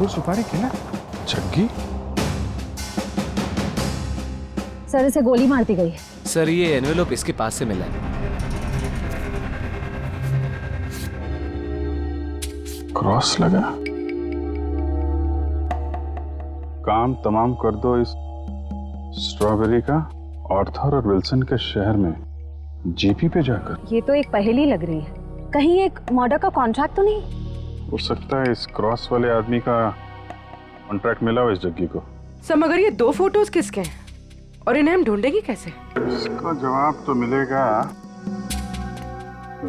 मशहूर सुपारी killer Jaggi. Sir इसे गोली मार दी गई है। सर ये एनवेलप इसके पास से मिला है। क्रॉस लगा। काम तमाम कर दो इस स्ट्रॉबेरी का आर्थर और विल्सन के शहर में जीपी पे जाकर। ये तो एक पहेली लग रही है, कहीं एक मर्डर का कॉन्ट्रैक्ट तो नहीं हो सकता है इस क्रॉस वाले आदमी का कॉन्ट्रैक्ट मिला हो इस जग्गी को। सर मगर ये दो फोटोज किसके हैं और इन्हें हम ढूंढेंगे कैसे? इसका जवाब तो मिलेगा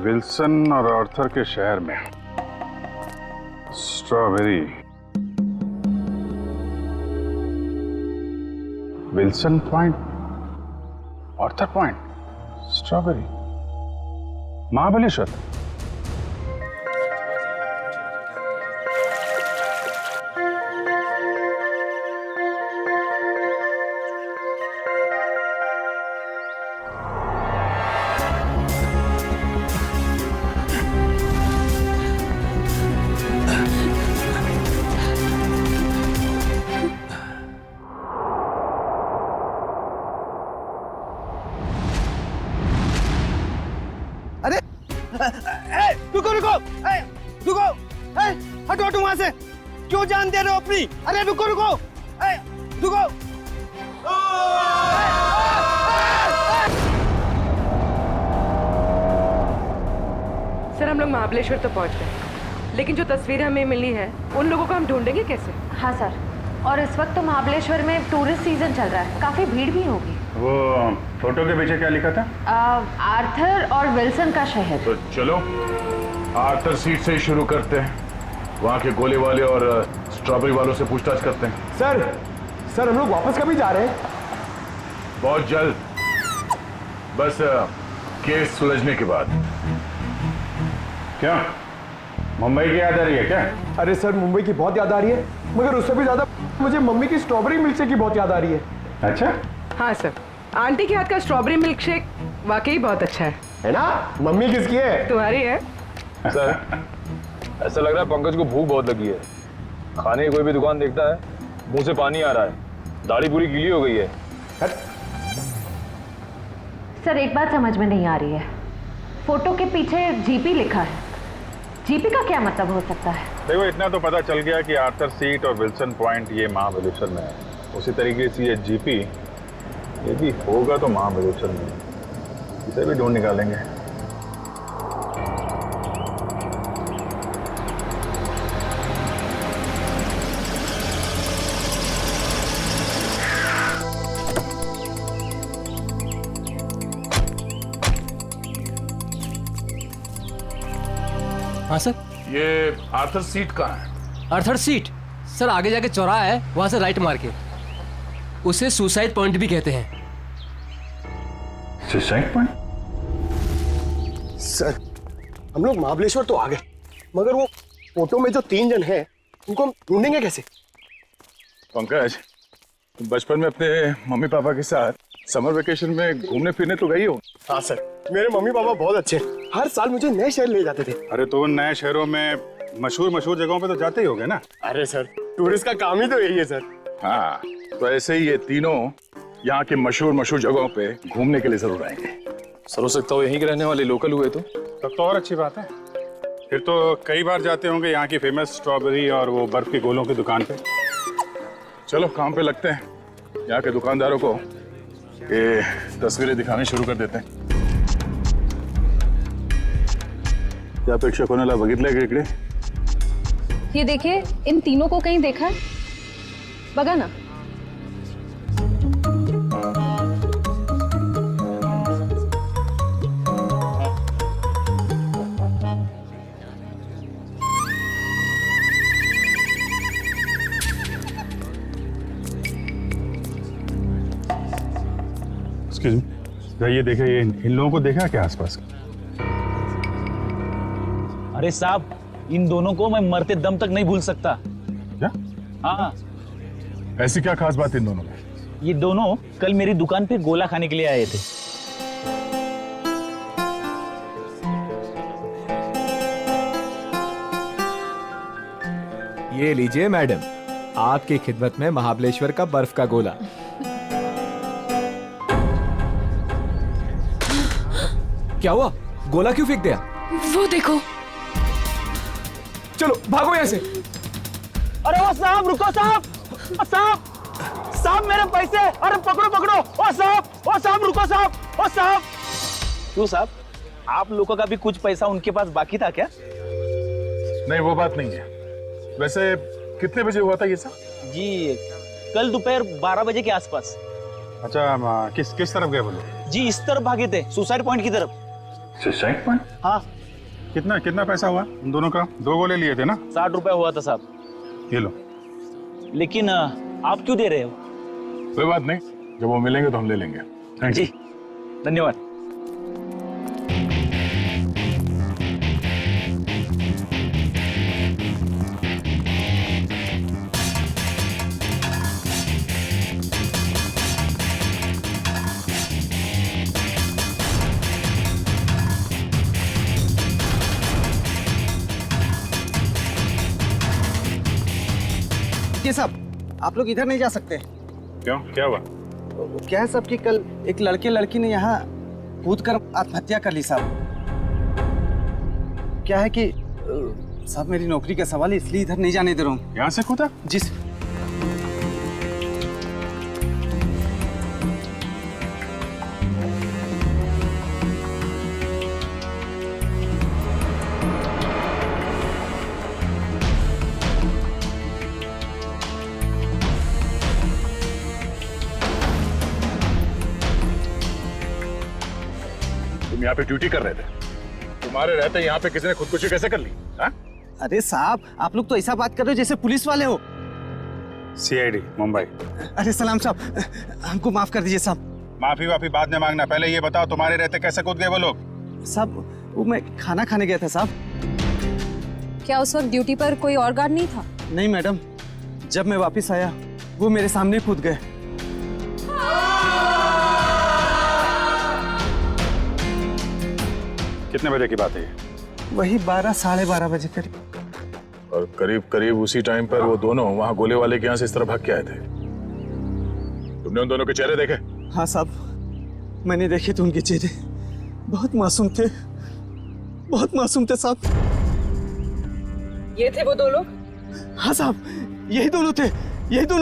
विल्सन और आर्थर के शहर में। Strawberry, Wilson point, Arthur point, strawberry, Mahabaleshwar. रुको रुको, रुको, हटो हटो वहां से। क्यों जान दे रहे हो अपनी? अरे रुको रुको, रुको। सर हम लोग महाबलेश्वर तो पहुंच गए, लेकिन जो तस्वीरें हमें मिली है उन लोगों को हम ढूंढेंगे कैसे? हाँ सर, और इस वक्त तो महाबलेश्वर में टूरिस्ट सीजन चल रहा है, काफी भीड़ भी होगी। वो फोटो के पीछे क्या लिखा था? आर्थर और विल्सन का शहर। तो चलो आर्थर सीट से ही शुरू करते हैं। वहाँ के गोले वाले और स्ट्रॉबेरी वालों से पूछताछ करते हैं। सर हम लोग वापस कभी जा रहे हैं? बहुत जल्द, बस केस सुलझने के बाद। क्या मुंबई की याद आ रही है क्या? अरे सर मुंबई की बहुत याद आ रही है, मगर उससे भी ज्यादा मुझे मम्मी की स्ट्रॉबेरी मिल्क शेक की बहुत याद आ रही है। अच्छा, हाँ सर, आंटी के हाथ का स्ट्रॉबेरी मिल्क शेक वाकई बहुत अच्छा है ना? मम्मी किसकी है? तुम्हारी है। सर ऐसा लग रहा है पंकज को भूख बहुत लगी है। खाने की कोई भी दुकान देखता है मुंह से पानी आ रहा है, दाढ़ी पूरी गीली हो गई है। सर एक बात समझ में नहीं आ रही है, फोटो के पीछे जीपी लिखा है, जीपी का क्या मतलब हो सकता है? देखो इतना तो पता चल गया कि आर्थर सीट और विल्सन पॉइंट ये महाबलेश्वर में है। उसी तरीके से ये जीपी ये भी होगा तो महाबलेश्वर में, इसे भी ढूंढ निकालेंगे। हाँ सर। ये आर्थर सीट कहाँ है? आर्थर सीट सर आगे जाके चौराहा है, वहां से राइट मार के। उसे सुसाइड पॉइंट भी कहते हैं। Suicide point? सर हम लोग महाबलेश्वर तो आ गए, मगर वो फोटो में जो 3 जन हैं उनको हम ढूंढेंगे कैसे? पंकज, तुम बचपन में अपने मम्मी पापा के साथ समर वेकेशन में घूमने फिरने तो गई हो? हाँ सर, मेरे मम्मी पापा बहुत अच्छे हैं, हर साल मुझे नए शहर ले जाते थे। अरे तो उन नए शहरों में मशहूर जगहों पे तो जाते ही होगे ना? अरे सर टूरिस्ट का काम ही तो यही है सर। हाँ, तो ऐसे ही ये तीनों यहाँ के मशहूर जगहों पे घूमने के लिए जरूर आएंगे। सर हो सकता हो यहीं के रहने वाले लोकल हुए तो। तब तो और अच्छी बात है, फिर तो कई बार जाते होंगे यहाँ की फेमस स्ट्रॉबेरी और वो बर्फ के गोलों की दुकान पे। चलो काम पे लगते हैं, यहाँ के दुकानदारों को ये तस्वीरें दिखाने शुरू कर देते हैं। क्या अपेक्षा कोणाला बघितलंय का इकडे? ये देखिए, इन तीनों को कहीं देखा है? बघा ना। एक्सक्यूज मी, ये देखा, ये इन लोगों को देखा क्या आसपास? अरे साहब, इन दोनों को मैं मरते दम तक नहीं भूल सकता। क्या? हाँ, ऐसी क्या खास बात इन दोनों में? ये दोनों कल मेरी दुकान पे गोला खाने के लिए आए थे। ये लीजिए मैडम, आपकी खिदमत में महाबलेश्वर का बर्फ का गोला। क्या हुआ? गोला क्यों फेंक दिया? वो देखो। चलो भागो यहाँ से। अरे वो साहब रुको साहब, साहब साहब मेरे पैसे, अरे पकड़ो पकड़ो, ओ साहब रुको साहब, ओ साहब। क्यों साहब, आप लोगों का भी कुछ पैसा उनके पास बाकी था क्या? नहीं वो बात नहीं है। वैसे कितने बजे हुआ था ये सब? जी कल दोपहर 12 बजे के आसपास। अच्छा किस तरफ गए वो लोग? जी इस तरफ भागे थे, सुसाइड पॉइंट की तरफ। Suicide point? हाँ। कितना पैसा हुआ उन दोनों का? 2 गोले लिए थे ना? 60 रुपए हुआ था साहब। ये लो। लेकिन आप क्यों दे रहे हो? कोई बात नहीं, जब वो मिलेंगे तो हम ले लेंगे। Thank you. जी धन्यवाद। ये साहब आप लोग इधर नहीं जा सकते। क्यों, क्या हुआ? क्या है साहब कि कल एक लड़की ने यहाँ कूद कर आत्महत्या कर ली साहब। क्या है कि साहब मेरी नौकरी का सवाल है, इसलिए इधर नहीं जाने दे रहा हूँ। यहाँ से कूदा? जी तुम यहाँ पे ड्यूटी कर रहे थे, तुम्हारे रहते यहाँ पे किसी ने खुदकुशी कैसे कर ली? हाँ? अरे साहब आप लोग तो ऐसा बात कर रहे हो जैसे पुलिस वाले हो। CID मुंबई। अरे सलाम साहब, हमको माफ कर दीजिए साहब। माफी बाद में मांगना, पहले ये बताओ तुम्हारे रहते कैसे कूद गए वो लोग? साहब वो मैं खाना खाने गया था साहब। क्या उस वक्त ड्यूटी पर कोई और गार्ड नहीं था? नहीं मैडम, जब मैं वापस आया वो मेरे सामने कूद गए। कितने बजे की बात है ये? वही 12 साढ़े 12 बजे करीब। और करीब उसी टाइम पर वो दोनों वहाँ गोले वाले के यहाँ से इस तरह भाग के आए थे। तुमने उन दोनों के चेहरे देखे? हाँ साहब, मैंने देखे थे उनके चेहरे, बहुत मासूम थे, बहुत मासूम थे साहब। ये थे वो दो लोग? हाँ साहब यही दोनों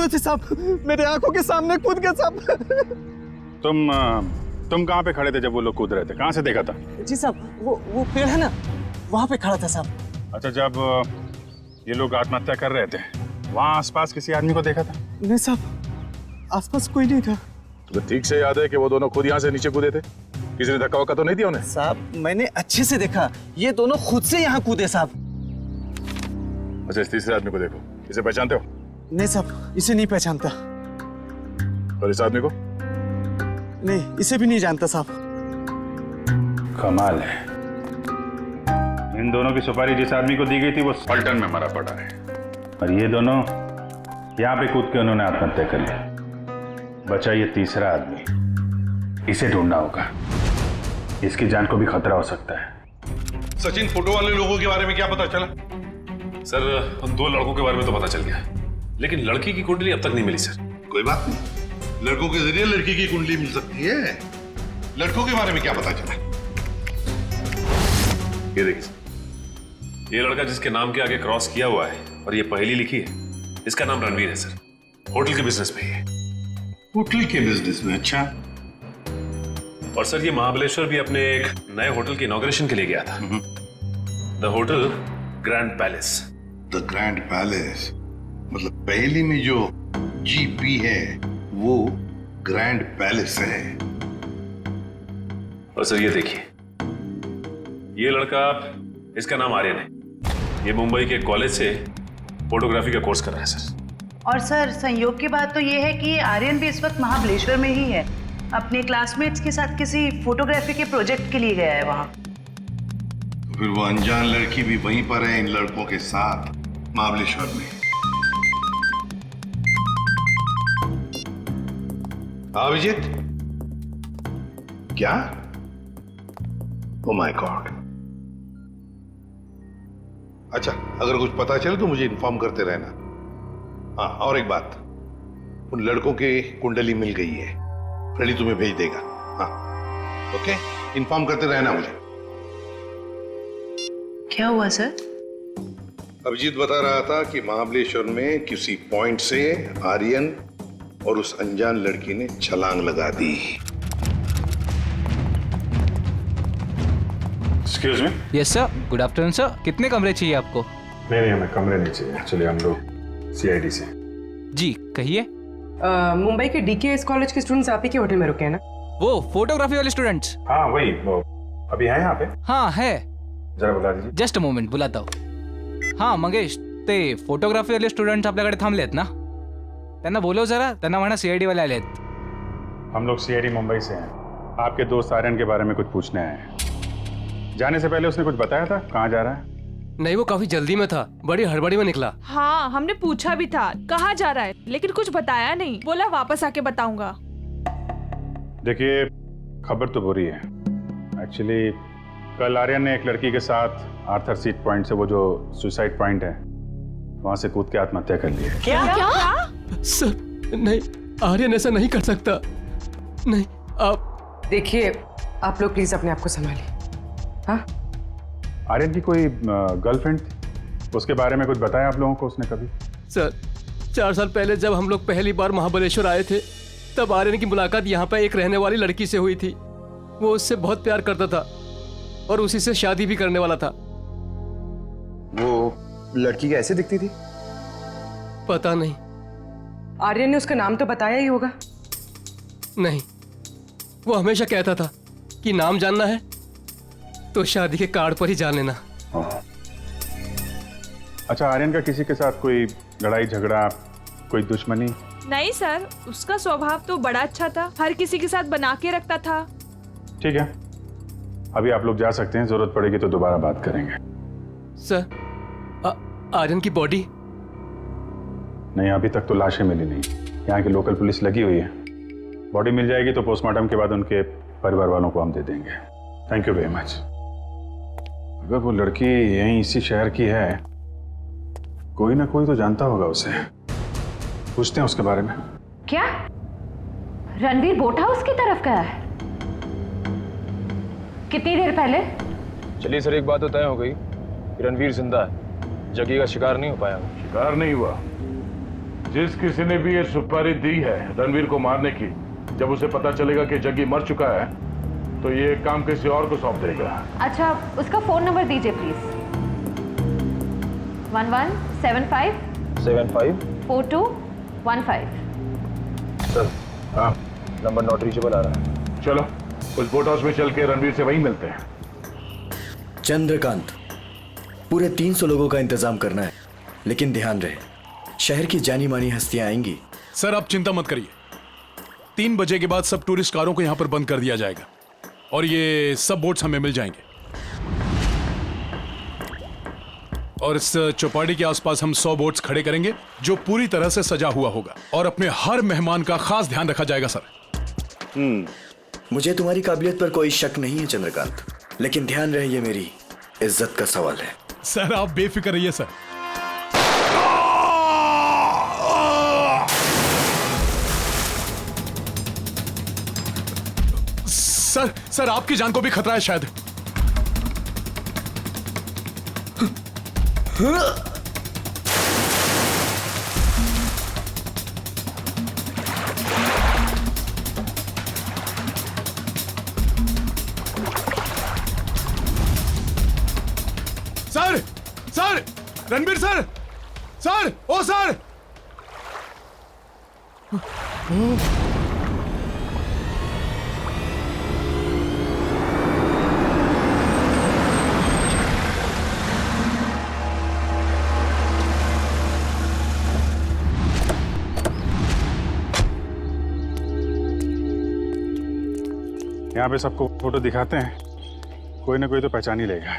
थे साहब, मेरे आंखों के सामने कूद गए साहब। तुम कहाँ पे खड़े थे जब वो लोग कूद रहे थे? कहाँ से देखा था? जी साहब वो पेड़ है ना, वहाँ पे खड़ा था साहब। अच्छा, जब ये लोग आत्महत्या कर रहे थे वहाँ आसपास किसी आदमी को देखा था? नहीं साहब, आसपास कोई नहीं था। तो ठीक से याद है कि वो दोनों खुद यहाँ से नीचे कूदे थे? किसी ने धक्का वक्का तो नहीं दिया उन्हें? साहब मैंने अच्छे से देखा, ये दोनों खुद से यहाँ कूदे साहब। अच्छा, इस तीसरे आदमी को देखो, इसे पहचानते हो? नहीं साहब, इसे नहीं पहचानता। और इस आदमी को? नहीं, इसे भी नहीं जानता साहब। कमाल है, इन दोनों की सुपारी जिस आदमी को दी गई थी वो पलटन में मरा पड़ा है, और ये दोनों यहाँ पे कूद के उन्होंने आत्महत्या कर ली। बचा ये तीसरा आदमी, इसे ढूंढना होगा, इसकी जान को भी खतरा हो सकता है। सचिन, फोटो वाले लोगों के बारे में क्या पता चला? सर, उन 2 लड़कों के बारे में तो पता चल गया, लेकिन लड़की की कुंडली अब तक नहीं मिली सर। कोई बात नहीं, लड़कों के जरिए लड़की की कुंडली मिल सकती है। लड़कों के बारे में क्या पता चला? ये देखिए सर, ये लड़का जिसके नाम के आगे क्रॉस किया हुआ है और ये पहेली लिखी है, इसका नाम रणवीर है सर। होटल के बिजनेस में है। होटल के बिजनेस में? अच्छा। और सर ये महाबलेश्वर भी अपने एक नए होटल के इनॉग्रेशन के लिए गया था, the hotel grand palace. The grand palace मतलब पहेली में जो GP है वो ग्रैंड पैलेस है। और सर ये देखिए, ये लड़का, इसका नाम आर्यन है, ये मुंबई के कॉलेज से फोटोग्राफी का कोर्स कर रहा है सर। और सर संयोग की बात तो ये है कि आर्यन भी इस वक्त महाबलेश्वर में ही है, अपने क्लासमेट्स के साथ किसी फोटोग्राफी के प्रोजेक्ट के लिए गया है वहाँ। तो फिर वो अनजान लड़की भी वहीं पर है इन लड़कों के साथ महाबलेश्वर में। अभिजीत, क्या? ओह माय गॉड, अच्छा, अगर कुछ पता चले तो मुझे इन्फॉर्म करते रहना। हाँ, और एक बात, उन लड़कों के कुंडली मिल गई है, फ्रेडी तुम्हें भेज देगा। हाँ, ओके, इन्फॉर्म करते रहना मुझे। क्या हुआ सर? अभिजीत बता रहा था कि महाबलेश्वर में किसी पॉइंट से आर्यन और उस अनजान लड़की ने छलांग लगा दी। Excuse me. Yes sir, good afternoon sir. कितने कमरे चाहिए आपको? नहीं, हमें कमरे नहीं चाहिए। एक्चुअली हम लोग सीआईडी से। जी कहिए। मुंबई के डीकेएस कॉलेज के स्टूडेंट्स आप ही के होटल में रुके हैं ना? वो फोटोग्राफी वाले स्टूडेंट्स? हाँ वही, वो अभी है यहाँ पे? हाँ है। जरा बुला दीजिए। जस्ट अ मोमेंट, बुलाता हूँ। हाँ मंगेश, ते फोटोग्राफी वाले स्टुडंट्स आपल्याकडे थांबलेत ना? त्यांना बोलव जरा, त्यांना म्हणा सीआईडी वाले आलेत। हम लोग सीआईडी मुंबई से हैं। आपके दोस्त आर्यन के बारे में कुछ पूछने आए हैं। जाने से पहले उसने कुछ बताया था कहाँ जा रहा है? नहीं, वो काफी जल्दी में था, बड़ी हड़बड़ी में निकला। हाँ, हमने पूछा भी था कहाँ जा रहा है, लेकिन कुछ बताया नहीं। बोला वापस आके बताऊंगा। देखिए, खबर तो बुरी है। एक्चुअली कल आर्यन ने एक लड़की के साथ आर्थर सीट पॉइंट से, वो जो सुसाइड पॉइंट है, वहां से कूद के आत्महत्या कर ली है। क्या? सर नहीं, आर्यन ऐसा नहीं कर सकता। नहीं, आप देखिए, आप लोग प्लीज अपने आप को संभालिए। हाँ, आर्यन की कोई गर्लफ्रेंड थी, उसके बारे में कुछ बताया आप लोगों को उसने कभी? सर, 4 साल पहले जब हम लोग पहली बार महाबलेश्वर आए थे, तब आर्यन की मुलाकात यहाँ पे एक रहने वाली लड़की से हुई थी। वो उससे बहुत प्यार करता था और उसी से शादी भी करने वाला था। वो लड़की कैसे दिखती थी? पता नहीं। आर्यन ने उसका नाम तो बताया ही होगा। नहीं, वो हमेशा कहता था कि नाम जानना है तो शादी के कार्ड पर ही जान लेना। अच्छा, आर्यन का किसी के साथ कोई लड़ाई झगड़ा, कोई दुश्मनी? नहीं सर, उसका स्वभाव तो बड़ा अच्छा था, हर किसी के साथ बना के रखता था। ठीक है, अभी आप लोग जा सकते हैं, जरूरत पड़ेगी तो दोबारा बात करेंगे। सर, आर्यन की बॉडी? नहीं, अभी तक तो लाशें मिली नहीं। यहाँ की लोकल पुलिस लगी हुई है। बॉडी मिल जाएगी तो पोस्टमार्टम के बाद उनके परिवार वालों को हम दे देंगे। Thank you very much. अगर वो लड़की यहीं इसी शहर की है, कोई ना कोई तो जानता होगा उसे। पूछते हैं उसके बारे में। क्या रणवीर बोट हाउस की तरफ गया है? कितनी देर पहले? चलिए सर, एक बात तो तय हो गई कि रणवीर जिंदा है, जग्गी का शिकार नहीं हो पाया। शिकार नहीं हुआ। जिस किसी ने भी ये सुपारी दी है रणवीर को मारने की, जब उसे पता चलेगा कि जग्गी मर चुका है, तो ये काम किसी और को सौंप देगा। अच्छा, उसका फोन नंबर दीजिए प्लीज। 1175 75 4215। सर, हाँ, नंबर नॉट रीचेबल आ रहा है। चलो उस बोट हाउस में चल के रणवीर से वहीं मिलते हैं। चंद्रकांत, पूरे 300 लोगों का इंतजाम करना है, लेकिन ध्यान रहे शहर की जानी मानी हस्तियां आएंगी। सर आप चिंता मत करिए, 3 बजे के बाद सब टूरिस्ट कारों को यहाँ पर बंद कर दिया जाएगा और ये सब बोट्स हमें मिल जाएंगे। और इस चौपाटी के आसपास हम 100 बोट्स खड़े करेंगे जो पूरी तरह से सजा हुआ होगा और अपने हर मेहमान का खास ध्यान रखा जाएगा सर। मुझे तुम्हारी काबिलियत पर कोई शक नहीं है चंद्रकांत, लेकिन ध्यान रहे ये मेरी इज्जत का सवाल है। सर आप बेफिक्र रहिए सर। सर आपकी जान को भी खतरा है शायद। सर रणबीर सर, ओ सर। यहाँ पे सबको फोटो दिखाते हैं, कोई ना कोई तो पहचान ही लेगा।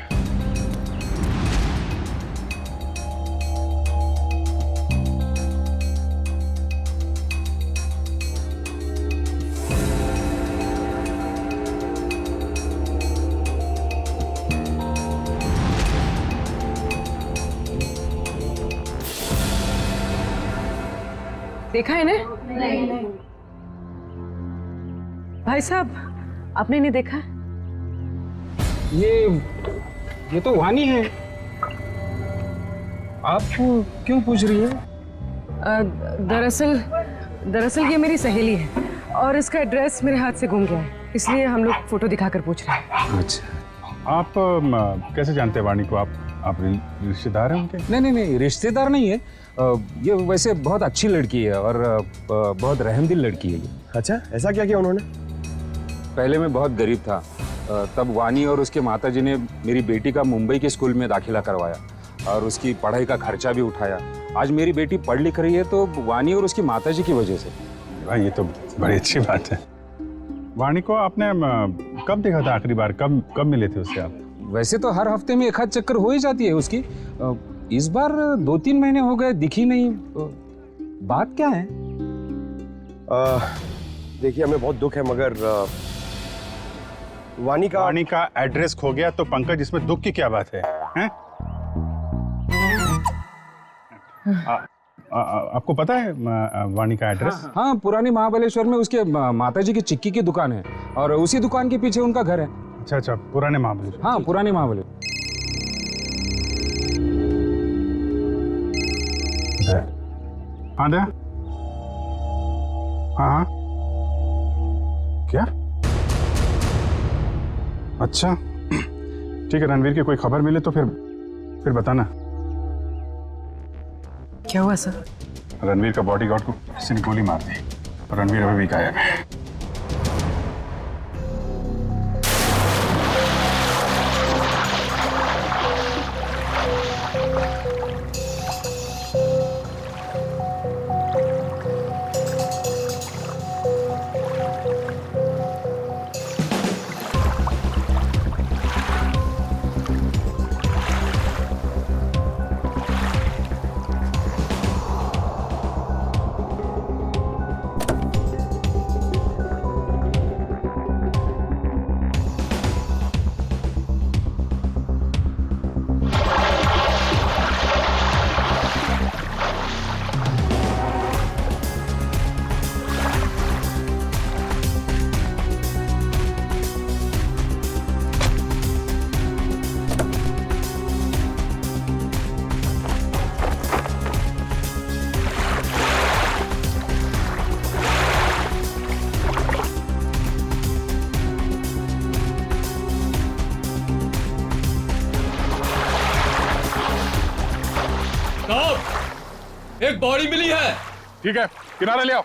देखा है ना? नहीं। भाई साहब, आपने नहीं देखा? ये तो वानी है। आप क्यों पूछ रही है? दरअसल ये मेरी सहेली है और इसका एड्रेस मेरे हाथ से गुम गया है, इसलिए हम लोग फोटो दिखाकर पूछ रहे हैं। अच्छा। आप कैसे जानते हैं वाणी को? आप रिश्तेदार हैं उनके? नहीं, रिश्तेदार नहीं है। ये वैसे बहुत अच्छी लड़की है और बहुत रहमदिल लड़की है ये। अच्छा, ऐसा क्या किया उन्होंने? पहले मैं बहुत गरीब था, तब वानी और उसके माताजी ने मेरी बेटी का मुंबई के स्कूल में दाखिला करवाया और उसकी पढ़ाई का खर्चा भी उठाया। आज मेरी बेटी पढ़ लिख रही है तो वानी और उसकी माताजी की वजह से। भाई, ये तो बड़ी अच्छी बात है। वाणी को आपने कब देखा था आखिरी बार? कब मिले थे उससे आप? वैसे तो हर हफ्ते में एक आध चक्कर हो ही जाती है उसकी। इस बार 2-3 महीने हो गए, दिखी नहीं। बात क्या है? देखिए, हमें बहुत दुख है, मगर वाणी का एड्रेस खो गया तो पंकज, इसमें दुख की क्या बात है? हैं? आपको पता है वाणी का एड्रेस? हाँ, पुरानी महाबलेश्वर में उसके माताजी की चिक्की की दुकान है और उसी दुकान के पीछे उनका घर है। अच्छा, पुराने महाबलेश्वर। हाँ, पुराने महाबलेश्वर। हाँ दया, हाँ क्या? अच्छा, ठीक है। रणवीर की कोई खबर मिले तो फिर बताना। क्या हुआ सर? रणवीर का बॉडीगार्ड को किसी ने गोली मार दी और रणवीर अभी भी गायब है। एक बॉडी मिली है। ठीक है, किनारे ले आओ।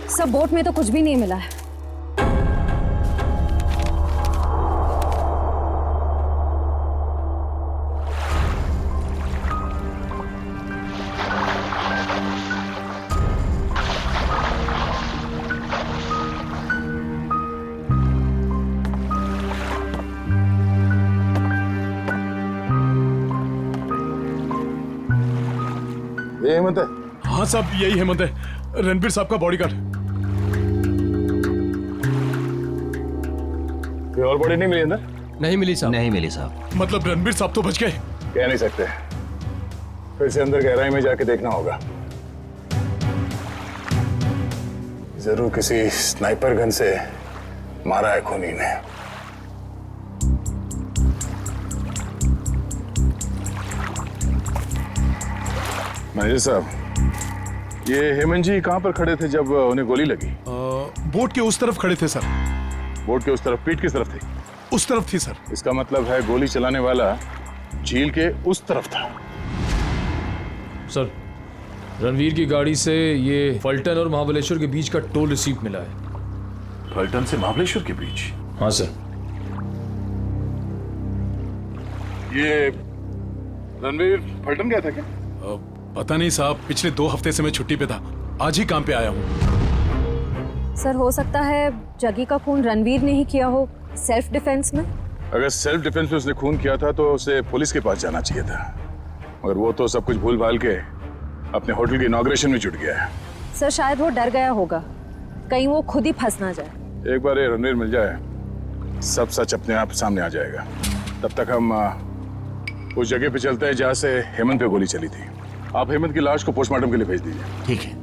सर, बोट में तो कुछ भी नहीं मिला है। ये हेमंत है? हाँ साहब, यही हेमंत है, रणबीर साहब का बॉडीगार्ड। कोई और बॉडी नहीं मिली अंदर? नहीं मिली साहब। नहीं मिली साहब। मतलब रणबीर साहब तो बच गए? कह नहीं सकते, फिर से अंदर गहराई में जाके देखना होगा। जरूर किसी स्नाइपर गन से मारा है खूनी ने। मैनेजर साहब, ये हेमंत जी कहाँ पर खड़े थे जब उन्हें गोली लगी? बोट के उस तरफ खड़े थे सर। बोट के उस तरफ? पीठ किस तरफ थी? उस तरफ थी सर। इसका मतलब है गोली चलाने वाला झील के उस तरफ था। सर, रणवीर की गाड़ी से ये फलटन और महाबलेश्वर के बीच का टोल रिसीप्ट मिला है। फलटन से महाबलेश्वर के बीच? हाँ सर। ये रणवीर फलटन गया था क्या? पता नहीं साहब, पिछले 2 हफ्ते से मैं छुट्टी पे था, आज ही काम पे आया हूँ। सर, हो सकता है जगी का खून रणवीर ने ही किया हो, सेल्फ डिफेंस में। अगर सेल्फ डिफेंस में उसने खून किया था तो उसे पुलिस के पास जाना चाहिए था, मगर वो तो सब कुछ भूल भाल के अपने होटल की इनॉग्रेशन में जुट गया है। सर शायद वो डर गया होगा, कहीं वो खुद ही फंस ना जाए। एक बार ये रणवीर मिल जाए, सब सच अपने आप सामने आ जाएगा। तब तक हम उस जगह पे चलते हैं जहाँ से हेमंत पे गोली चली थी। आप हेमंत की लाश को पोस्टमार्टम के लिए भेज दीजिए। ठीक है।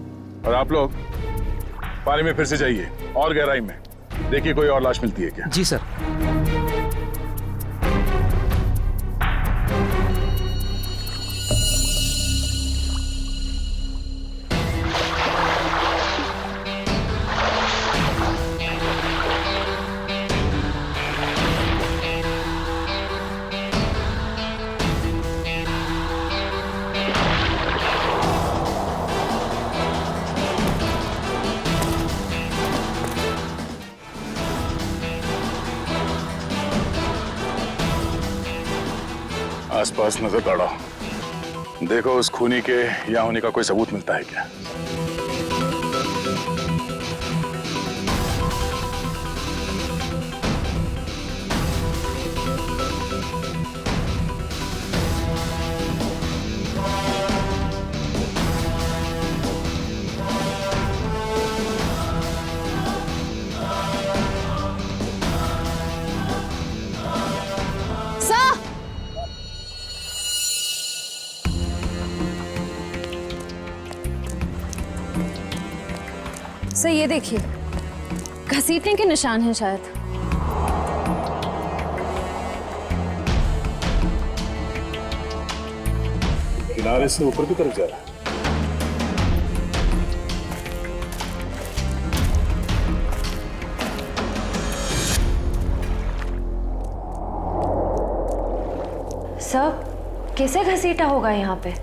और आप लोग पानी में फिर से जाइए और गहराई में, देखिए कोई और लाश मिलती है क्या। जी सर। आसपास नजर दौड़ाओ, देखो उस खूनी के यहाँ होने का कोई सबूत मिलता है क्या। सर ये देखिए, घसीटने के निशान हैं शायद। किनारे से ऊपर की तरफ जा रहा है। सर कैसे घसीटा होगा यहाँ पे?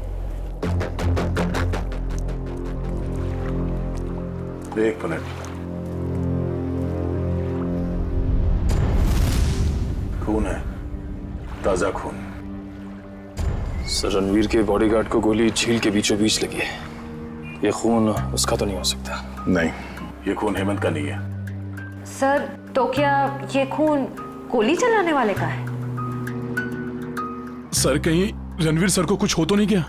एक मिनट, खून है, ताजा खून। सर रणवीर के बॉडीगार्ड को गोली झील के बीचों बीच लगी है, ये खून उसका तो नहीं हो सकता। नहीं, ये खून हेमंत का नहीं है। सर तो क्या ये खून गोली चलाने वाले का है? सर कहीं रणवीर सर को कुछ हो तो नहीं गया?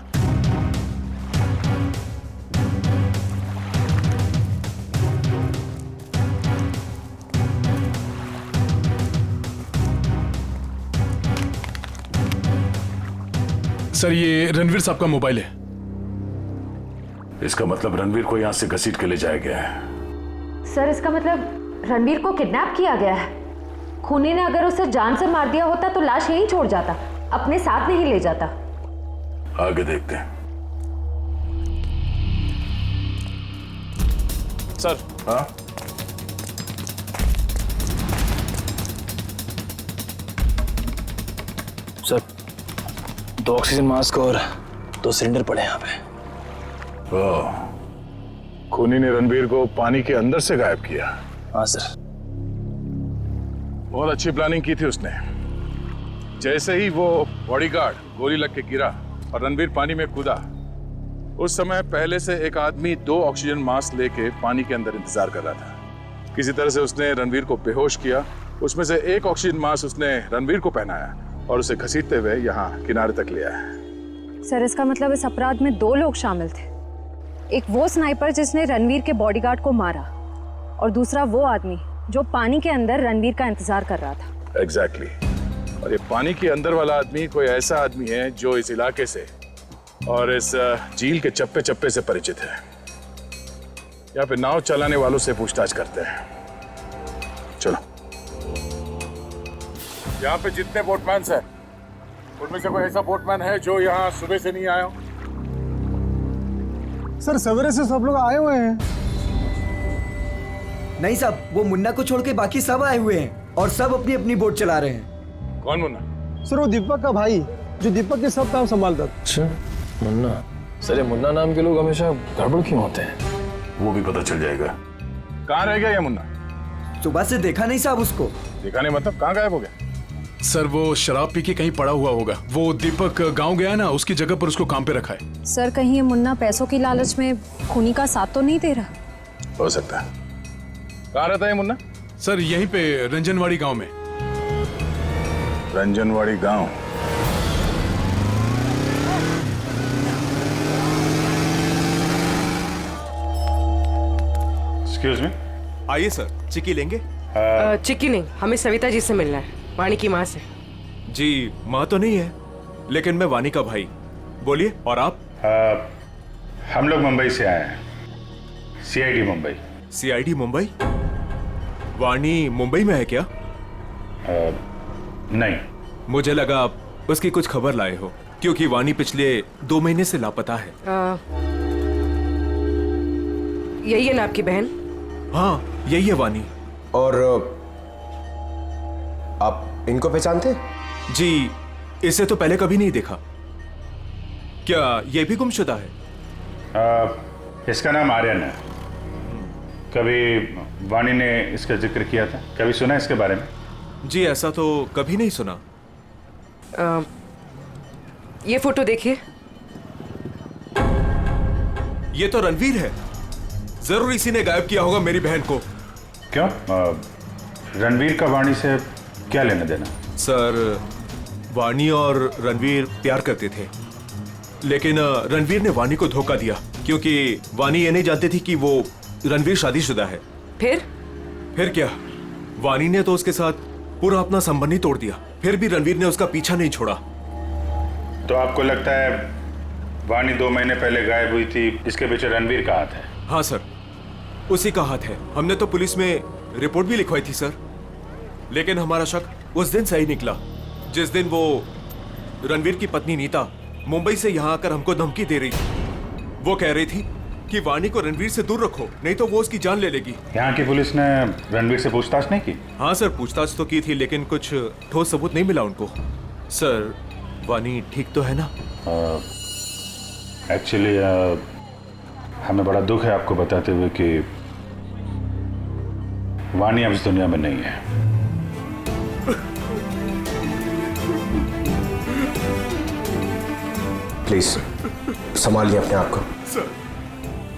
सर ये रणवीर साहब का मोबाइल है। इसका मतलब रणवीर को यहां से घसीट के ले जाया गया है। सर इसका मतलब रणवीर को किडनैप किया गया है। खूनी ने अगर उसे जान से मार दिया होता तो लाश यहीं छोड़ जाता, अपने साथ नहीं ले जाता। आगे देखते हैं। सर। हाँ सर, 2 ऑक्सीजन मास्क और 2 सिलेंडर पड़े यहाँ पे। खूनी ने रणवीर को पानी के अंदर से गायब किया। हाँ सर। बहुत अच्छी प्लानिंग की थी उसने। जैसे ही वो बॉडीगार्ड गोली लग के गिरा और रणवीर पानी में कूदा, उस समय पहले से एक आदमी 2 ऑक्सीजन मास्क लेके पानी के अंदर इंतजार कर रहा था। किसी तरह से उसने रणवीर को बेहोश किया। उसमें से एक ऑक्सीजन मास्क उसने रणवीर को पहनाया और उसे घसीटते हुए यहाँ किनारे तक ले आया। सर इसका मतलब इस अपराध में 2 लोग शामिल थे। एक वो स्नाइपर जिसने रणवीर के बॉडीगार्ड को मारा और दूसरा वो आदमी जो पानी के अंदर रणवीर का इंतजार कर रहा था। एग्जैक्टली। और ये पानी के अंदर वाला आदमी कोई ऐसा आदमी है जो इस इलाके से और इस झील के चप्पे चप्पे से परिचित है। यहाँ पे नाव चलाने वालों से पूछताछ करते हैं। चलो। यहाँ पे जितने बोटमैन हैं, उनमें से कोई ऐसा बोटमैन है जो यहाँ सुबह से नहीं आया हो? सर सवेरे से सब लोग आए हुए हैं। नहीं साहब, वो मुन्ना को छोड़ के बाकी सब आए हुए हैं और सब अपनी अपनी बोट चला रहे हैं। कौन मुन्ना? सर वो दीपक का भाई, जो दीपक के सब काम संभालता। अच्छा मुन्ना। सर ये मुन्ना नाम के लोग हमेशा गड़बड़ क्यों होते हैं? वो भी पता चल जाएगा। कहाँ रह गया ये मुन्ना? सुबह से देखा नहीं साहब उसको। देखा नहीं मतलब कहाँ गायब हो गया? सर वो शराब पी के कहीं पड़ा हुआ होगा। वो दीपक गांव गया ना, उसकी जगह पर उसको काम पे रखा है। सर कहीं ये मुन्ना पैसों की लालच में खूनी का साथ तो नहीं दे रहा? हो सकता है। कहाँ रहता है मुन्ना? सर यहीं पे रंजनवाड़ी गांव में। रंजनवाड़ी गांव। Excuse me. आइए सर, चिक्की लेंगे? चिक्की नहीं, हमें सविता जी से मिलना है, वाणी की माँ से। जी माँ तो नहीं है, लेकिन मैं वाणी का भाई। बोलिए। और आप? हम लोग मुंबई से आए हैं, सीआईडी मुंबई। सीआईडी मुंबई? वाणी मुंबई में है क्या? नहीं। मुझे लगा आप उसकी कुछ खबर लाए हो, क्योंकि वाणी पिछले 2 महीने से लापता है। यही है ना आपकी बहन? हाँ, यही है वाणी। और आप इनको पहचानते? जी, इसे तो पहले कभी नहीं देखा। क्या ये भी गुमशुदा है? इसका नाम आर्यन है। कभी वाणी ने इसका जिक्र किया था? कभी सुना इसके बारे में? जी ऐसा तो कभी नहीं सुना। ये फोटो देखिए। ये तो रणवीर है। जरूर इसी ने गायब किया होगा मेरी बहन को। क्यों? रणवीर का वाणी से क्या लेना देना? सर, वाणी और रणवीर प्यार करते थे, लेकिन रणवीर ने वाणी को धोखा दिया, क्योंकि वाणी ये नहीं जानती थी कि वो रणवीर शादीशुदा है। फिर क्या? वाणी ने तो उसके साथ पूरा अपना संबंध ही तोड़ दिया। फिर भी रणवीर ने उसका पीछा नहीं छोड़ा। तो आपको लगता है वाणी 2 महीने पहले गायब हुई थी, इसके पीछे रणवीर का हाथ है? हाँ सर, उसी का हाथ है। हमने तो पुलिस में रिपोर्ट भी लिखवाई थी सर, लेकिन हमारा शक उस दिन सही निकला, जिस दिन वो रणवीर की पत्नी नीता मुंबई से यहाँ आकर हमको धमकी दे रही थी। वो कह रही थी कि वाणी को रणवीर से दूर रखो, नहीं तो वो उसकी जान ले लेगी। यहाँ की पुलिस ने रणवीर से पूछताछ नहीं की? हाँ सर, पूछताछ तो की थी, लेकिन कुछ ठोस सबूत नहीं मिला उनको। सर, वाणी ठीक तो है ना? एक्चुअली हमें बड़ा दुख है आपको बताते हुए कि वाणी अब इस दुनिया में नहीं है। प्लीज संभालिए अपने आप को। सर,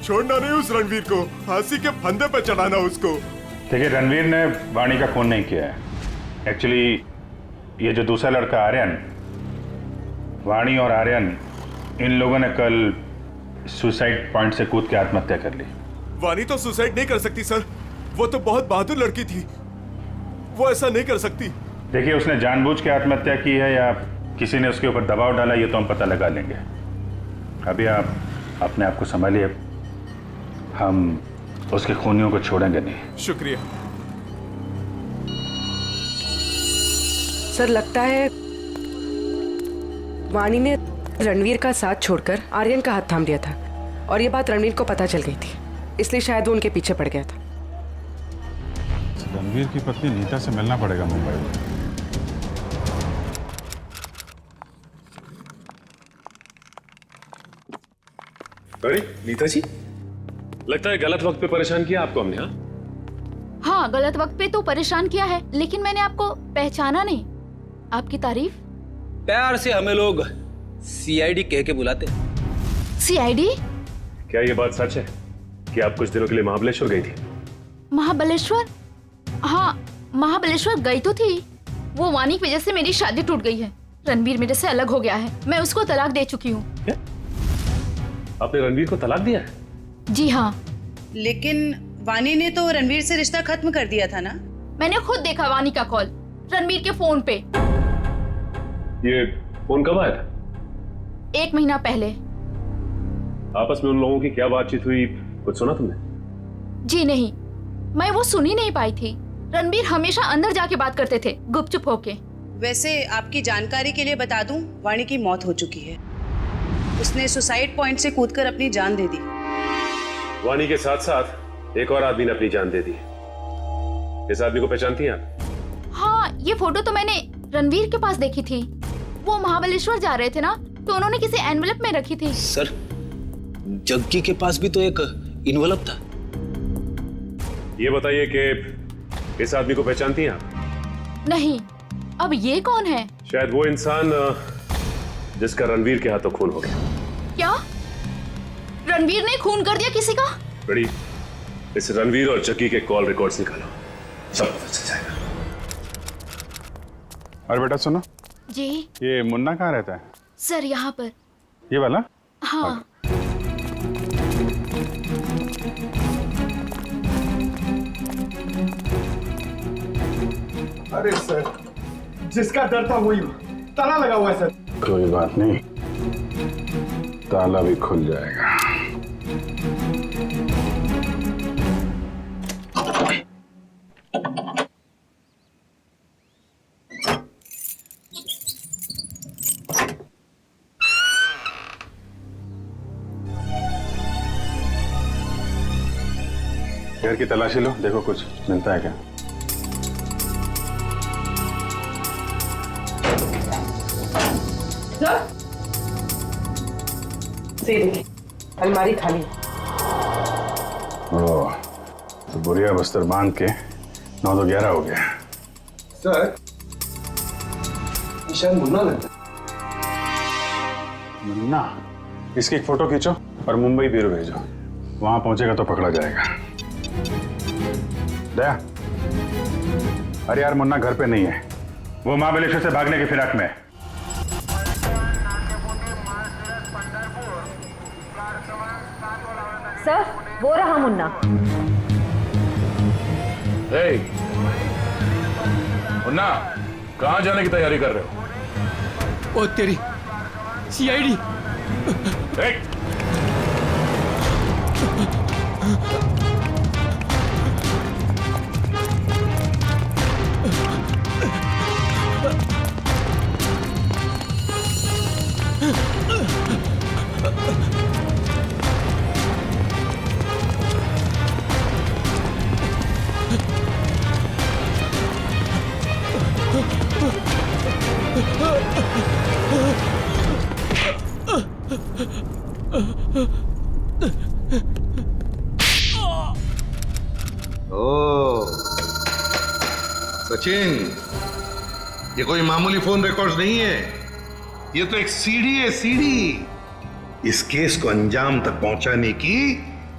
छोड़ना नहीं उस रणवीर को, फांसी के फंदे पर चढ़ाना उसको। देखिए, रणवीर ने वाणी का खून नहीं किया है। एक्चुअली ये जो दूसरा लड़का आर्यन, वाणी और आर्यन, इन लोगों ने कल सुसाइड पॉइंट से कूद के आत्महत्या कर ली। वाणी तो सुसाइड नहीं कर सकती सर, वो तो बहुत बहादुर लड़की थी, वो ऐसा नहीं कर सकती। देखिए, उसने जानबूझ के आत्महत्या की है या किसी ने उसके ऊपर दबाव डाला, ये तो हम पता लगा लेंगे। अभी आप अपने आप को संभालिए, हम उसके खूनियों को छोड़ेंगे नहीं। शुक्रिया सर। लगता है वाणी ने रणवीर का साथ छोड़कर आर्यन का हाथ थाम लिया था, और ये बात रणवीर को पता चल गई थी, इसलिए शायद वो उनके पीछे पड़ गया था। रणवीर की पत्नी नीता से मिलना पड़ेगा मुंबई में। अरे नीता जी, लगता है गलत वक्त पे परेशान किया आपको हमने। हाँ, गलत वक्त पे तो परेशान किया है, लेकिन मैंने आपको पहचाना नहीं। आपकी तारीफ? प्यार से हमें लोग सीआईडी कह के बुलाते। सीआईडी? क्या ये बात सच है कि आप कुछ दिनों के लिए महाबलेश्वर गई थी? महाबलेश्वर? हाँ, महाबलेश्वर गई तो थी। वो वाणी की वजह से मेरी शादी टूट गई है। रणवीर मेरे से अलग हो गया है, मैं उसको तलाक दे चुकी हूँ। आपने रणवीर को तलाक दिया है? जी हाँ। लेकिन वाणी ने तो रणवीर से रिश्ता खत्म कर दिया था ना? मैंने खुद देखा वाणी का कॉल रणवीर के फोन पे। ये फोन कब आया था? 1 महीना पहले। आपस में उन लोगों की क्या बातचीत हुई, कुछ सुना तुमने? जी नहीं, मैं वो सुन ही नहीं पाई थी। रणवीर हमेशा अंदर जाके बात करते थे, गुपचुप होके। वैसे आपकी जानकारी के लिए बता दूं, वाणी की मौत हो चुकी है। उसने सुसाइड पॉइंट से कूदकर अपनी जान दे दी। वाणी के साथ साथ एक और आदमी ने अपनी जान दे दी। इस आदमी को पहचानती हैं आप? हाँ, ये फोटो तो मैंने रणवीर के पास देखी थी। वो महाबलेश्वर जा रहे थे ना, तो उन्होंने किसी एनवेलप में रखी थी। सर, जग्गी के पास भी तो एक इन्वेलप था। ये बताइए कि इस आदमी को पहचानती हैं आप? नहीं। अब ये कौन है? शायद वो इंसान जिसका रणवीर के हाथों खून हो गया। क्या रणवीर ने खून कर दिया किसी का? बड़ी, इस रणवीर और जग्गी के कॉल रिकॉर्ड्स निकालो, सब पता चल जाएगा। और बेटा सुनो, जी ये मुन्ना कहाँ रहता है? सर, यहाँ पर। ये वाला? हाँ। अरे सर, जिसका डर था वही ताला लगा हुआ है सर। कोई बात नहीं, ताला भी खुल जाएगा। घर की तलाशी लो, देखो कुछ मिलता है क्या। अलमारी खाली। ओह, तो बुढ़िया बस्तर बांध के 9 तो 11 हो गया। सर, शायद मुन्ना लगता है। मुन्ना? इसकी एक फोटो खींचो और मुंबई ब्यूरो भेजो, वहां पहुंचेगा तो पकड़ा जाएगा। दया, अरे यार मुन्ना घर पे नहीं है, वो महाबलेश्वर से भागने की फिराक में है। सर, वो रहा मुन्ना। मुन्ना, कहाँ जाने की तैयारी कर रहे हो? ओ तेरी सीआईडी। ओ सचिन, ये कोई मामूली फोन रिकॉर्ड्स नहीं है, ये तो एक सीढ़ी है, सीढ़ी। इस केस को अंजाम तक पहुंचाने की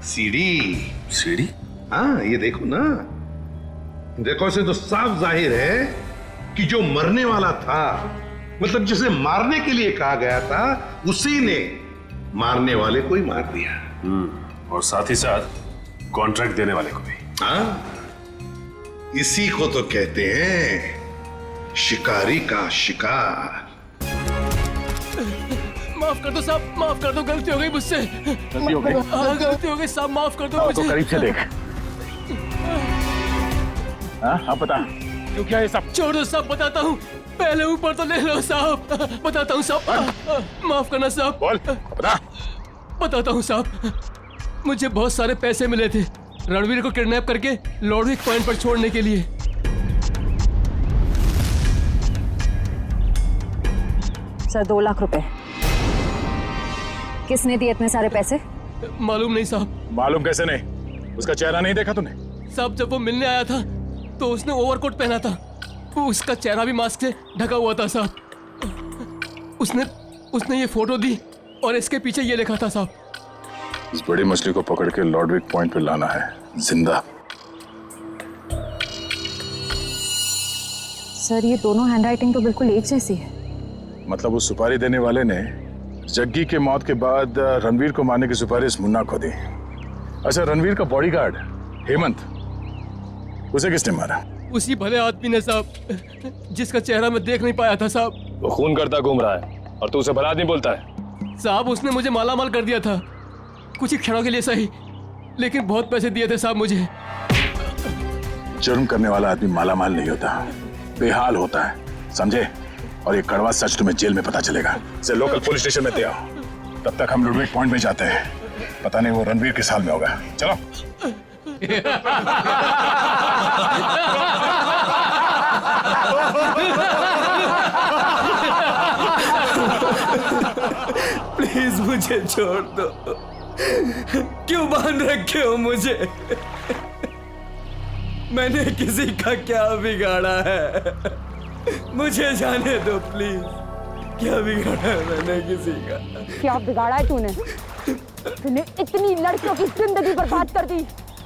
सीढ़ी। सीढ़ी? हाँ, ये देखो ना, देखो से तो साफ जाहिर है कि जो मरने वाला था, मतलब जिसे मारने के लिए कहा गया था, उसी ने मारने वाले को ही मार दिया। और साथ ही साथ कॉन्ट्रैक्ट देने वाले को भी। हाँ, इसी को तो कहते हैं शिकारी का शिकार। माफ कर दो साहब, माफ कर दो, गलती हो गई मुझसे। गलती हो गई? हाँ, गलती हो गई साहब, माफ कर दो मुझे। तो करीब से देख। हाँ, बता क्यों क्या ये सब? छोड़ दो साहब, बताता हूँ, पहले ऊपर तो ले लो साहब, बताता हूँ साहब, माफ करना साहब। बोल, बताता हूँ साहब, मुझे बहुत सारे पैसे मिले थे रणवीर को किडनैप करके लॉर्डविक पॉइंट पर छोड़ने के लिए। सर, 2 लाख रुपए। किसने दिए इतने सारे पैसे? मालूम नहीं साहब। मालूम कैसे नहीं? उसका चेहरा नहीं देखा तूने? साहब, जब वो मिलने आया था तो उसने ओवरकोट पहना था, उसका चेहरा भी मास्क से ढका हुआ था साहब। उसने ये फोटो दी और इसके पीछे ये लिखा था साहब, इस बड़ी मछली को पकड़ के लॉर्डविक पॉइंट पे लाना है, जिंदा। सर, ये दोनों हैंडराइटिंग तो बिल्कुल एक जैसी है। मतलब उस सुपारी देने वाले ने जग्गी के मौत के बाद रणवीर को मारने की सुपारी मुन्ना को दी। अच्छा, रणवीर का बॉडीगार्ड हेमंत, उसे किसने मारा? उसी भले आदमी ने साहब, जिसका चेहरा मैं देख नहीं पाया था साहब। वो खून करता घूम रहा है और तू उसे भला आदमी बोलता है? साहब, उसने मुझे मालामाल कर दिया था, कुछ ही क्षणों के लिए सही, लेकिन बहुत पैसे दिए थे साहब मुझे। जुर्म करने वाला आदमी मालामाल नहीं होता, बेहाल होता है, समझे? और ये कड़वा सच तुम्हें जेल में पता चलेगा। से लोकल पुलिस स्टेशन में आओ, तब तक हम लॉर्डविक पॉइंट में जाते हैं। पता नहीं वो रणवीर किस हाल में होगा। चलो। प्लीज मुझे छोड़ दो, क्यों बांध रखे हो मुझे? मैंने किसी का क्या बिगाड़ा है? मुझे जाने दो प्लीज। क्या बिगाड़ा है मैंने किसी का? क्या बिगाड़ा है तूने? तूने इतनी लड़कियों की जिंदगी बर्बाद कर दी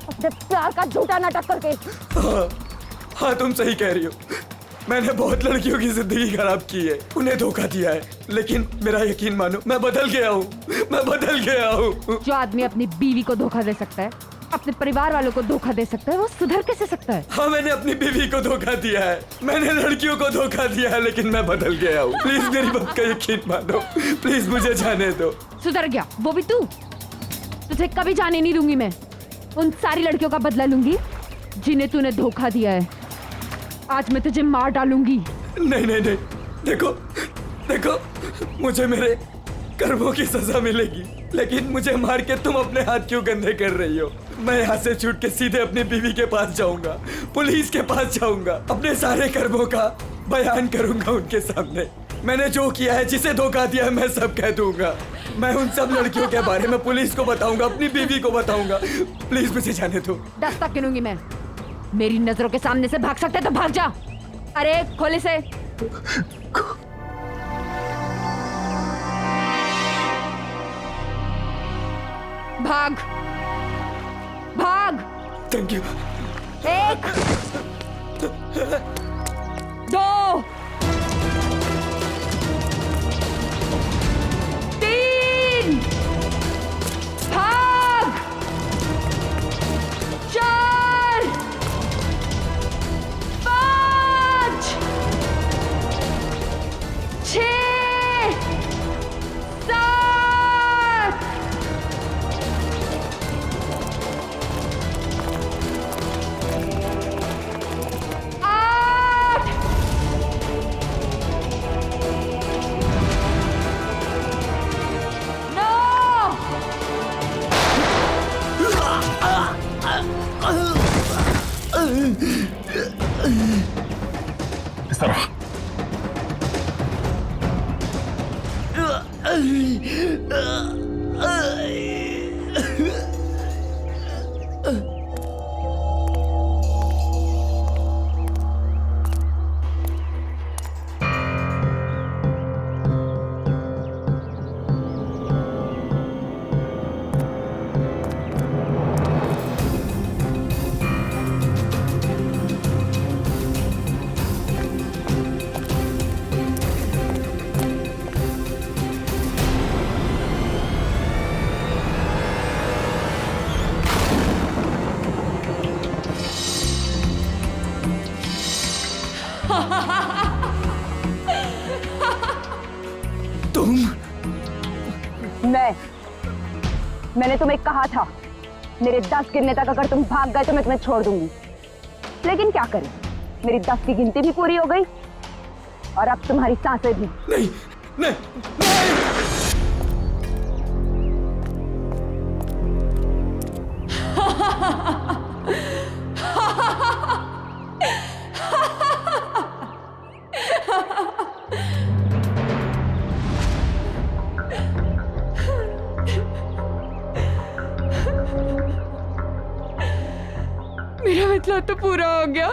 अपने प्यार का झूठा नाटक करके। हाँ, तुम सही कह रही हो। मैंने बहुत लड़कियों की जिंदगी खराब की है, उन्हें धोखा दिया है, लेकिन मेरा यकीन मानो मैं बदल गया हूँ, मैं बदल गया हूँ। जो आदमी अपनी बीवी को धोखा दे सकता है, अपने परिवार वालों को धोखा दे सकता है, वो सुधर कैसे सकता है? हाँ, मैंने अपनी बीवी को धोखा दिया है, मैंने लड़कियों को धोखा दिया है, लेकिन मैं बदल गया हूँ। प्लीज मेरी बात का यकीन मानो, प्लीज मुझे जाने दो। सुधर गया वो भी तू? तुझे कभी जाने नहीं दूंगी मैं। उन सारी लड़कियों का बदला लूंगी जिन्हें तूने धोखा दिया है। आज मैं तुझे मार डालूंगी। नहीं नहीं नहीं, देखो देखो, मुझे मेरे कर्मों की सजा मिलेगी, लेकिन मुझे मार के तुम अपने हाथ क्यों गंदे कर रही हो? मैं यहाँ से छूट के सीधे अपनी बीवी के पास जाऊंगा, पुलिस के पास जाऊंगा, अपने सारे कर्मों का बयान करूंगा उनके सामने। मैंने जो किया है, जिसे धोखा दिया है, मैं सब कह दूंगा। मैं उन सब लड़कियों के बारे में पुलिस को बताऊंगा, अपनी बीवी को बताऊंगा। प्लीज मुझे जाने दो। दस्तक गिनूंगी मैं। मेरी नजरों के सामने से भाग सकते तो भाग जा। अरे खोल इसे। भाग भाग। Thank you. 1 2 3 भाग। 4 5 6 7 8 इस तरफ। मैंने तुम्हें कहा था, मेरे 10 गिनने तक अगर तुम भाग गए तो मैं तुम्हें छोड़ दूंगी। लेकिन क्या करें, मेरी 10 की गिनती भी पूरी हो गई और अब तुम्हारी सांसें भी। नहीं नहीं नहीं। मेरा मतलब तो पूरा हो गया।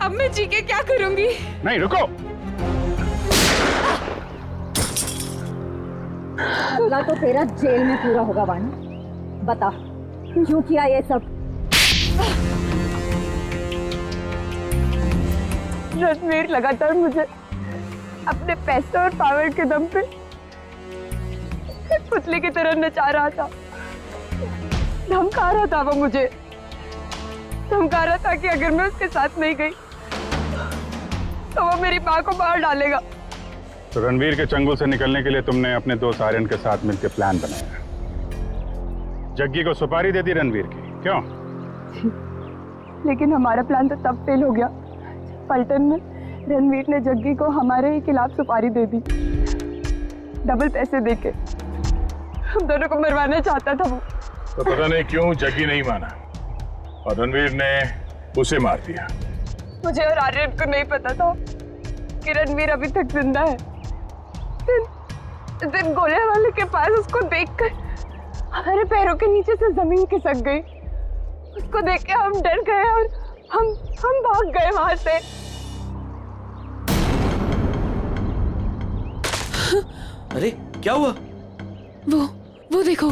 अब मैं जी के क्या करूंगी? नहीं, रुको। पूरा तो तेरा जेल में पूरा होगा वानी। बता क्यों किया ये सब? रणवीर लगातार मुझे अपने पैसे और पावर के दम पे पुतले की तरह नचा रहा था। धमका रहा था वो मुझे, धमका रहा था कि अगर मैं उसके साथ नहीं गई तो वो मेरी माँ को मार डालेगा। तो रणवीर के चंगुल से निकलने के लिए तुमने अपने दोस्त आर्यन के साथ मिलकर प्लान बनाया। जग्गी को सुपारी दे दी रणवीर की, क्यों? लेकिन हमारा प्लान तो तब फेल हो गया पलटन में रणवीर ने जग्गी को हमारे ही खिलाफ सुपारी दे दी, डबल पैसे देके। हम दोनों को मरवाना चाहता था वो। तो पता नहीं क्यों जग्गी नहीं माना और रणवीर ने उसे मार दिया। मुझे और आर्यन को नहीं पता था कि रणवीर अभी तक जिंदा है। दिन गोले वाले के पास उसको देखकर हमारे पैरों के नीचे से जमीन खिसक गई। उसको देख के हम डर गए और हम भाग गए वहां से। अरे क्या हुआ? वो देखो।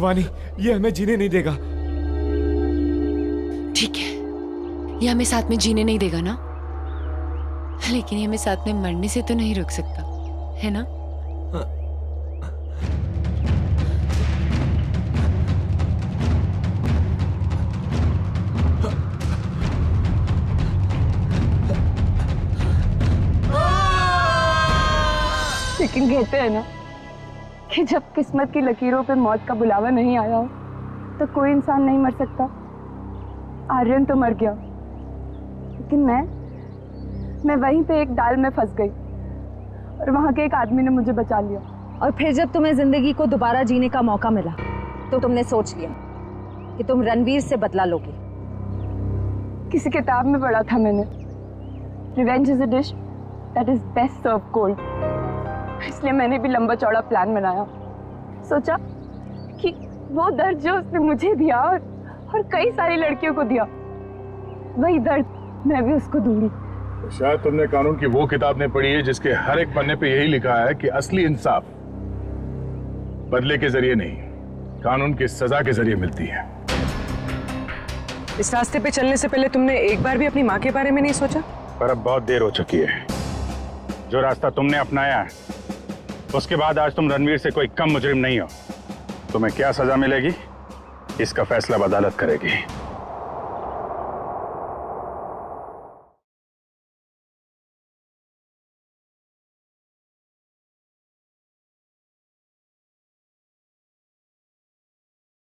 वानी, ये हमें जीने नहीं देगा। ठीक है, ये हमें साथ में जीने नहीं देगा ना, लेकिन ये हमें साथ में मरने से तो नहीं रोक सकता, है ना? लेकिन कहते हैं ना कि जब किस्मत की लकीरों पे मौत का बुलावा नहीं आया हो तो कोई इंसान नहीं मर सकता। आर्यन तो मर गया, लेकिन मैं वहीं पे एक डाल में फंस गई और वहां के एक आदमी ने मुझे बचा लिया। और फिर जब तुम्हें जिंदगी को दोबारा जीने का मौका मिला तो तुमने सोच लिया कि तुम रणवीर से बदला लोगे। किसी किताब में पढ़ा था मैंने, revenge is a dish that is best serve cold. इसलिए मैंने भी लंबा चौड़ा प्लान बनाया। सोचा कि वो दर्द जो उसने मुझे दिया और कई सारी लड़कियों को दिया, वही दर्द मैं भी उसको दूंगी। शायद तुमने कानून की वो किताब ने पढ़ी है जिसके हर एक पन्ने पे यही लिखा है कि असली इंसाफ बदले के जरिए नहीं, कानून की सजा के जरिए मिलती है। इस रास्ते पे चलने से पहले तुमने एक बार भी अपनी माँ के बारे में नहीं सोचा? पर अब बहुत देर हो चुकी है। जो रास्ता तुमने अपनाया है उसके बाद आज तुम रणवीर से कोई कम मुजरिम नहीं हो। तुम्हें क्या सजा मिलेगी इसका फैसला अदालत करेगी।